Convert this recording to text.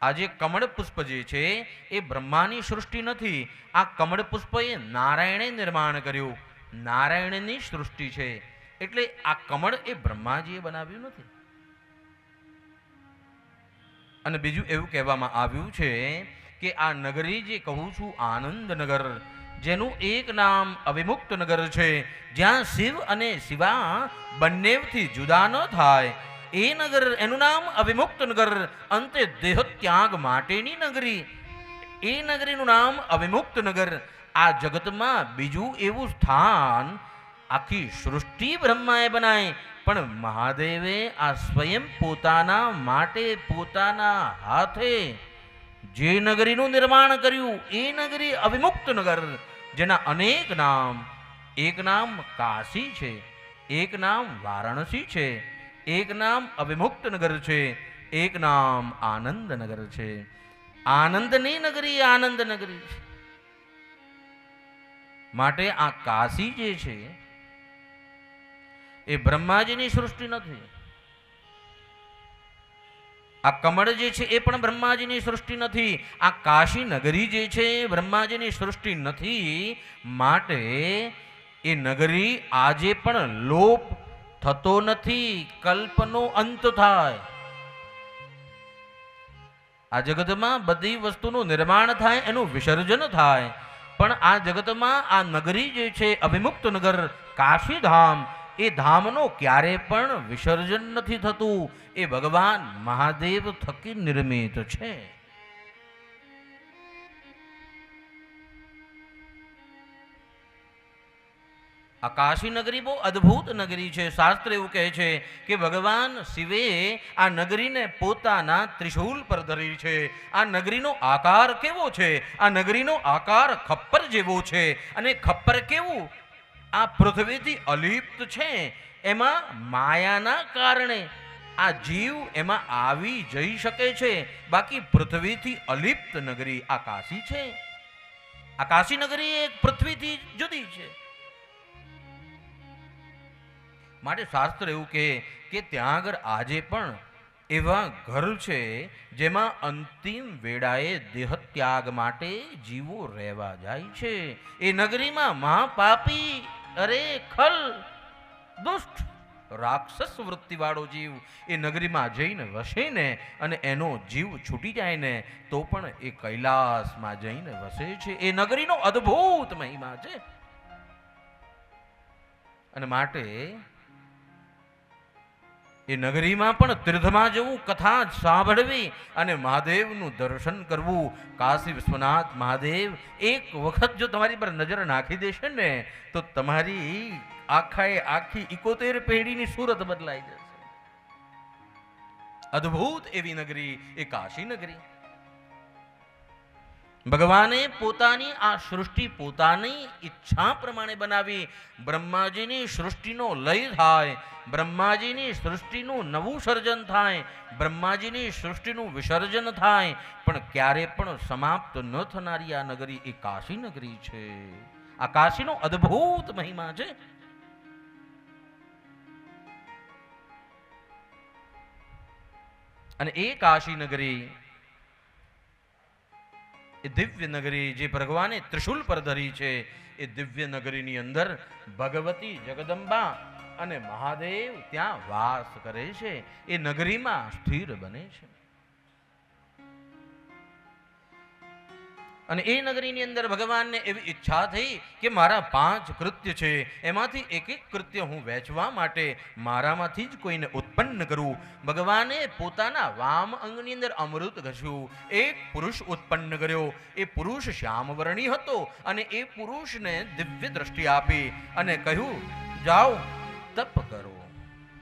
આ જે કમળ પુષ્પ જે છે એ બ્રહ્માની સૃષ્ટિ નથી. આ કમળ પુષ્પ એ નારાયણે નિર્માણ કર્યું, નારાયણની સૃષ્ટિ છે. એટલે આ કમળ એ બ્રહ્માજીએ બનાવ્યું નથી. અને બીજું એવું કહેવામાં આવ્યું છે કે આ નગરી જે કહું છું આનંદનગર, જેનું એક નામ અવિમુક્ત નગર છે, જ્યાં શિવ અને શિવા બંનેથી જુદા ન થાય, એ નગર, એનું નામ અવિમુક્ત નગર, અંતે દેહ ત્યાગ માટેની નગરી, એ નગરીનું નામ અવિમુક્ત નગર. આ જગતમાં બીજું એવું સ્થાન આખી સૃષ્ટિ બ્રહ્માએ બનાવી, પણ મહાદેવે આ સ્વયં પોતાના માટે પોતાના હાથે જે નગરીનું નિર્માણ કર્યું એ નગરી અવિમુક્ત નગર, જેના અનેક નામ. એક નામ કાશી છે, એક નામ વારાણસી છે, એક નામ અવિમુક્ત નગર છે, એક નામ આનંદ નગર છે. આનંદની નગરી આનંદ નગરી છે. માટે આ કાશી જે છે એ બ્રહ્માજીની સૃષ્ટિ નથી. આ કમળ જે છે એ પણ બ્રહ્માજીની સૃષ્ટિ નથી. આ કાશી નગરી જે છે એ બ્રહ્માજીની સૃષ્ટિ નથી. માટે એ નગરી આજે પણ લોપ થતો નથી, કલ્પનો અંત થાય. આ જગતમાં બધી વસ્તુનું નિર્માણ થાય, એનું વિસર્જન થાય, પણ આ જગતમાં આ નગરી જે છે અવિમુક્ત નગર કાશી ધામ, એ ધામનો ક્યારે પણ વિસર્જન નથી થતું. એ ભગવાન મહાદેવ થકી નિર્મિત છે. આ કાશી નગરી બહુ અદ્ભુત નગરી છે. શાસ્ત્ર એવું કહે છે કે ભગવાન શિવે આ નગરીને પોતાના ત્રિશૂલ પર ધરી છે. આ નગરીનો આકાર કેવો છે? આ નગરીનો આકાર ખપ્પર જેવો છે. અને ખપ્પર કેવું? આ પૃથ્વીથી અલિપ્ત છે. એમાં માયાના કારણે આ જીવ એમાં આવી જઈ શકે છે. બાકી પૃથ્વીથી અલિપ્ત નગરી આ કાશી છે. આ કાશી નગરી એક પૃથ્વીથી જુદી છે. માટે શાસ્ત્ર એવું કહે કે ત્યાં આગળ આજે પણ એવા ઘર છે જેમાં અંતિમ વેળાએ દેહ ત્યાગ માટે જીવો રહેવા જાય છે. એ નગરીમાં મહાપાપી, અરે ખલ, દુષ્ટ, રાક્ષસ વૃત્તિવાળો જીવ એ નગરીમાં જઈને વસે ને, અને એનો જીવ છૂટી જાય ને તો પણ એ કૈલાસમાં જઈને વસે છે. એ નગરીનો અદ્ભુત મહિમા છે. અને માટે એ નગરીમાં પણ તીર્થમાં જવું, કથા સાંભળવી અને મહાદેવનું દર્શન કરવું. કાશી વિશ્વનાથ મહાદેવ એક વખત જો તમારી પર નજર નાખી દેશે ને તો તમારી આખી 71 પેઢીની સુરત બદલાઈ જશે. અદ્ભુત એવી નગરી એ કાશી નગરી. ભગવાને પોતાની આ સૃષ્ટિ પોતાની ઈચ્છા પ્રમાણે બનાવી. બ્રહ્માજીની સૃષ્ટિનો લય થાય, બ્રહ્માજીની સૃષ્ટિનું નવું સર્જન થાય, બ્રહ્માજીની સૃષ્ટિનું વિસર્જન થાય, પણ ક્યારે પણ સમાપ્ત ન થનારી આ નગરી એ કાશી નગરી છે. આ કાશીનો અદ્ભુત મહિમા છે. અને એ કાશી નગરી, એ દિવ્ય નગરી જે ભગવાને ત્રિશુલ પર ધરી છે, એ દિવ્ય નગરીની અંદર ભગવતી જગદંબા અને મહાદેવ ત્યાં વાસ કરે છે. એ નગરીમાં સ્થિર બને છે. અને એ નગરીની અંદર ભગવાનને એવી ઈચ્છા થઈ કે મારા 5 કૃત્ય છે, એમાંથી એક કૃત્ય હું વહેંચવા માટે મારામાંથી જ કોઈને ઉત્પન્ન કરું. ભગવાને પોતાના વામ અંગની અંદર અમૃત ઘસ્યું, એક પુરુષ ઉત્પન્ન કર્યો. એ પુરુષ શ્યામવર્ણી હતો અને એ પુરુષને દિવ્ય દ્રષ્ટિ આપી અને કહ્યું, જાઓ તપ કરો.